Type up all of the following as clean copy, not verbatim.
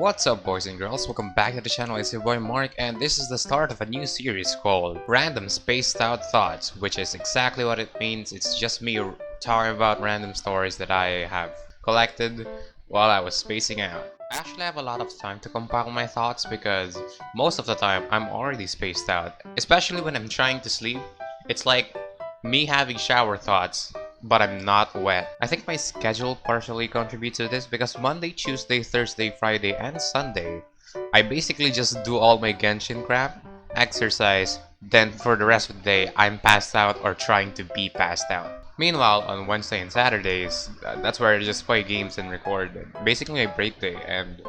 What's up, boys and girls? Welcome back to the channel. It's your boy Mark, and this is the start of a new series called Random Spaced Out Thoughts, which is exactly what it means. It's just me talking about random stories that I have collected while I was spacing out. I actually have a lot of time to compile my thoughts because most of the time I'm already spaced out, especially when I'm trying to sleep. It's like me having shower thoughts, but I'm not wet. I think my schedule partially contributes to this because Monday, Tuesday, Thursday, Friday, and Sunday, I basically just do all my Genshin crap, exercise, then for the rest of the day, I'm passed out or trying to be passed out. Meanwhile, on Wednesday and Saturdays, that's where I just play games and record. Basically my break day, and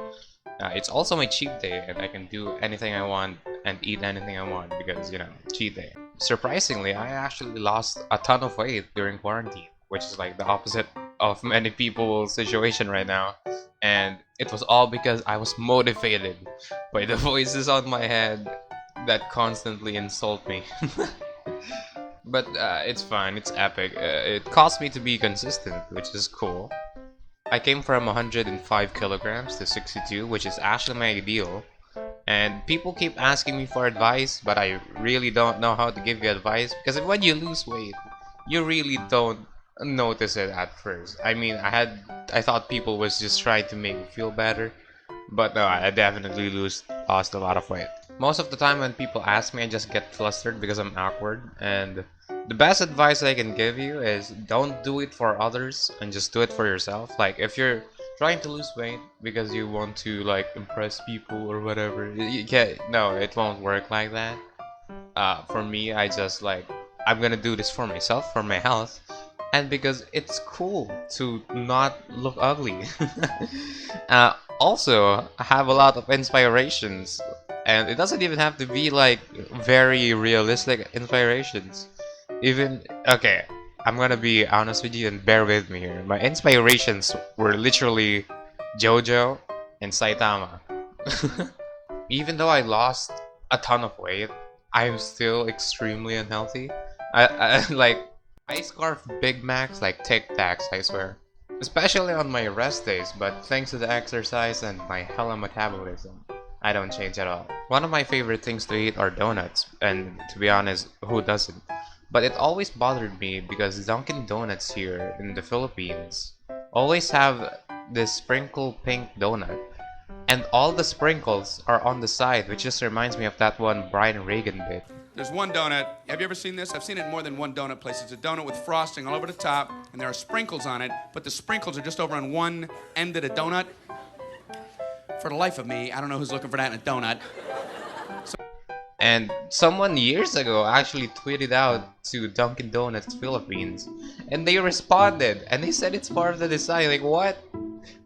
it's also my cheat day, and I can do anything I want and eat anything I want because, you know, cheat day. Surprisingly, I actually lost a ton of weight during quarantine, which is like the opposite of many people's situation right now. And it was all because I was motivated by the voices on my head that constantly insult me. But it's fine, it's epic. It caused me to be consistent, which is cool. I came from 105 kilograms to 62, which is actually my ideal. And people keep asking me for advice, but I really don't know how to give you advice because when you lose weight, you really don't notice it at first. I mean, I thought people was just trying to make me feel better, but no, I definitely lost a lot of weight. Most of the time when people ask me, I just get flustered because I'm awkward, and the best advice I can give you is don't do it for others and just do it for yourself. Like if you're trying to lose weight because you want to like impress people or whatever, you can't. No, it won't work like that. For me, I just like I'm gonna do this for myself, for my health, and because it's cool to not look ugly. Also, I have a lot of inspirations, and it doesn't even have to be like very realistic inspirations. Even okay, I'm gonna be honest with you and bear with me here. My inspirations were literally JoJo and Saitama. Even though I lost a ton of weight, I'm still extremely unhealthy. I scarf Big Macs like Tic Tacs, I swear. Especially on my rest days, but thanks to the exercise and my hella metabolism, I don't change at all. One of my favorite things to eat are donuts, and to be honest, who doesn't? But it always bothered me because Dunkin' Donuts here in the Philippines always have this sprinkle pink donut, and all the sprinkles are on the side, which just reminds me of that one Brian Reagan bit. There's one donut. Have you ever seen this? I've seen it in more than one donut place. It's a donut with frosting all over the top, and there are sprinkles on it, but the sprinkles are just over on one end of the donut. For the life of me, I don't know who's looking for that in a donut. And someone years ago actually tweeted out to Dunkin' Donuts Philippines, and they responded, and they said it's part of the design. Like, what?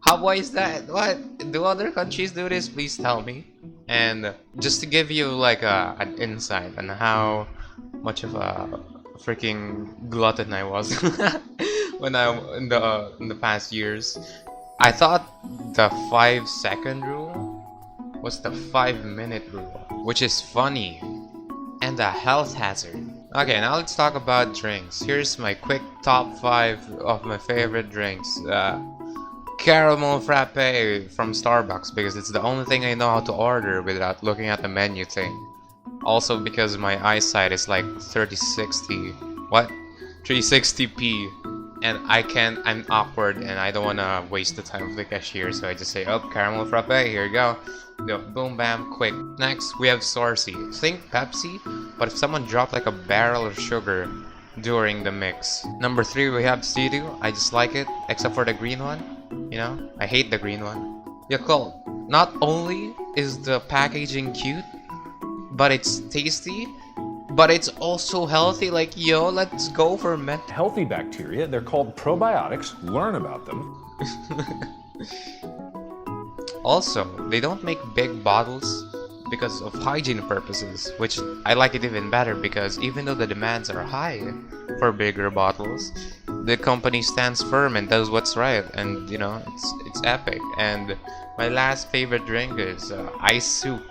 Why is that? What? Do other countries do this? Please tell me. And just to give you like an insight on how much of a freaking glutton I was when in the past years, I thought the 5-second rule was the 5-minute rule, which is funny and a health hazard. Okay, now let's talk about drinks. Here's my quick top 5 of my favorite drinks. Caramel frappe from Starbucks because it's the only thing I know how to order without looking at the menu thing. Also because my eyesight is like 360p, and I'm awkward and I don't wanna waste the time of the cashier, so I just say, oh, caramel frappe, here you go. Boom bam, quick. Next we have Sourcy. Think Pepsi, but if someone dropped like a barrel of sugar during the mix. Number 3 we have Cereal. I just like it, except for the green one. You know, I hate the green one. Yakult. Not only is the packaging cute, but it's tasty, but it's also healthy. Like, yo, let's go for healthy bacteria. They're called probiotics. Learn about them. Also, they don't make big bottles because of hygiene purposes, which I like it even better because even though the demands are high for bigger bottles, the company stands firm and does what's right, and you know, it's epic. And my last favorite drink is ice soup.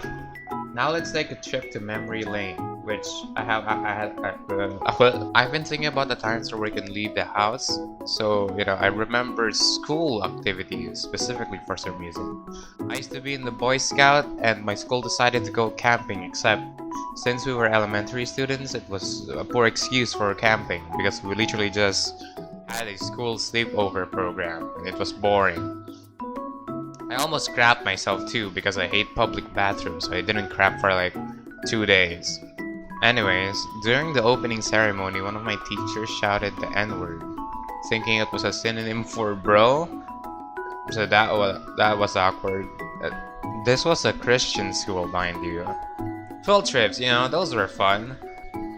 Now let's take a trip to memory lane. which well, I've been thinking about the times where we can leave the house. So, you know, I remember school activities specifically for some reason. I used to be in the Boy Scout, and my school decided to go camping, except since we were elementary students, it was a poor excuse for camping because we literally just had a school sleepover program, and it was boring. I almost crapped myself too because I hate public bathrooms, so I didn't crap for like 2 days. Anyways, during the opening ceremony, one of my teachers shouted the N-word, thinking it was a synonym for bro. So that was awkward. This was a Christian school, mind you. Field trips, you know, those were fun.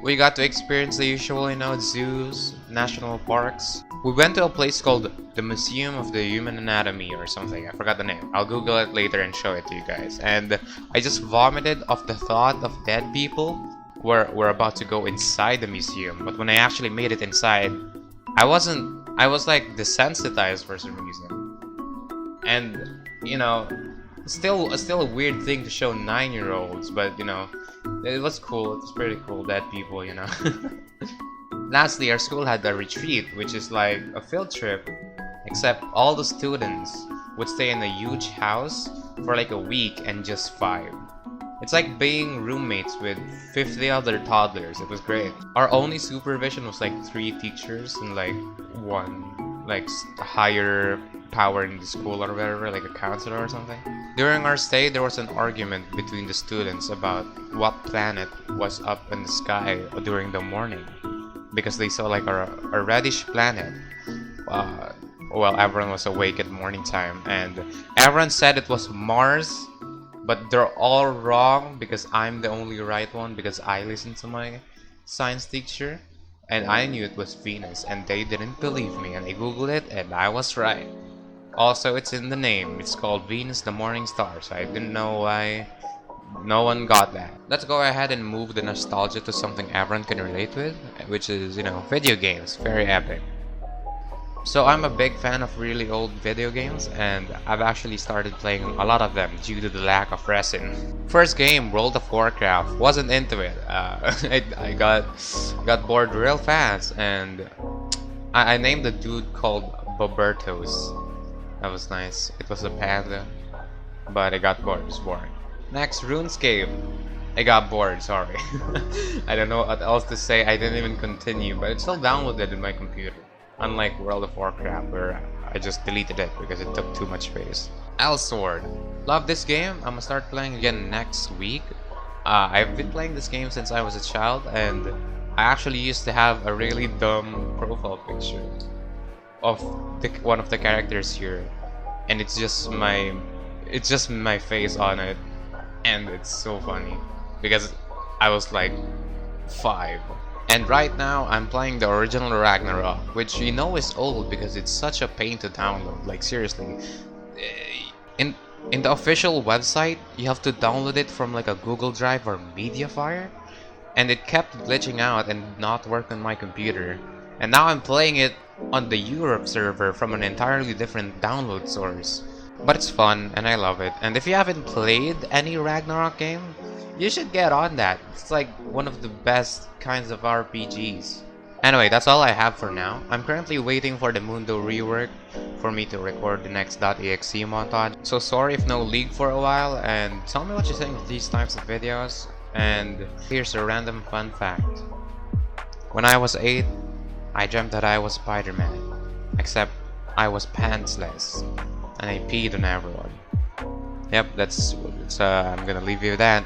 We got to experience the usual, you know, zoos, national parks. We went to a place called the Museum of the Human Anatomy or something. I forgot the name. I'll Google it later and show it to you guys. And I just vomited off the thought of dead people. We're about to go inside the museum, but when I actually made it inside, I was like desensitized for some reason. And you know, still a weird thing to show 9-year-olds, but you know, it was cool. It was pretty cool, dead people, you know. Lastly, our school had a retreat, which is like a field trip, except all the students would stay in a huge house for like a week and just 5. It's like being roommates with 50 other toddlers. It was great. Our only supervision was like 3 teachers and like 1 like higher power in the school or whatever, like a counselor or something. During our stay, there was an argument between the students about what planet was up in the sky during the morning, because they saw like a reddish planet while everyone was awake at morning time, and everyone said it was Mars, but they're all wrong because I'm the only right one because I listened to my science teacher, and I knew it was Venus, and they didn't believe me, and I googled it and I was right. Also, it's in the name. It's called Venus the Morning Star, so I didn't know why no one got that. Let's go ahead and move the nostalgia to something everyone can relate with, which is, you know, video games. Very epic. So I'm a big fan of really old video games, and I've actually started playing a lot of them due to the lack of resin. First game, World of Warcraft, wasn't into it. I got bored real fast, and I named the dude called Bobertos. That was nice. It was a panda, but I got bored. It was boring. Next, RuneScape. I got bored, sorry. I don't know what else to say. I didn't even continue, but it's still downloaded in my computer. Unlike World of Warcraft, where I just deleted it because it took too much space. Elsword. Love this game. I'm gonna start playing again next week. I've been playing this game since I was a child, and I actually used to have a really dumb profile picture of one of the characters here, and it's just my face on it, and it's so funny because I was like 5. And right now I'm playing the original Ragnarok, which you know is old because it's such a pain to download. Like seriously, in the official website you have to download it from like a Google Drive or Mediafire, and it kept glitching out and not work on my computer. And now I'm playing it on the Europe server from an entirely different download source. But it's fun and I love it. And if you haven't played any Ragnarok game, you should get on that. It's like one of the best kinds of RPGs. Anyway, that's all I have for now. I'm currently waiting for the Mundo rework for me to record the next .exe montage. So sorry if no leak for a while, and tell me what you think of these types of videos. And here's a random fun fact. When I was 8, I dreamt that I was Spider-Man. Except I was pantsless, and I peed on everyone. Yep, I'm gonna leave you with that.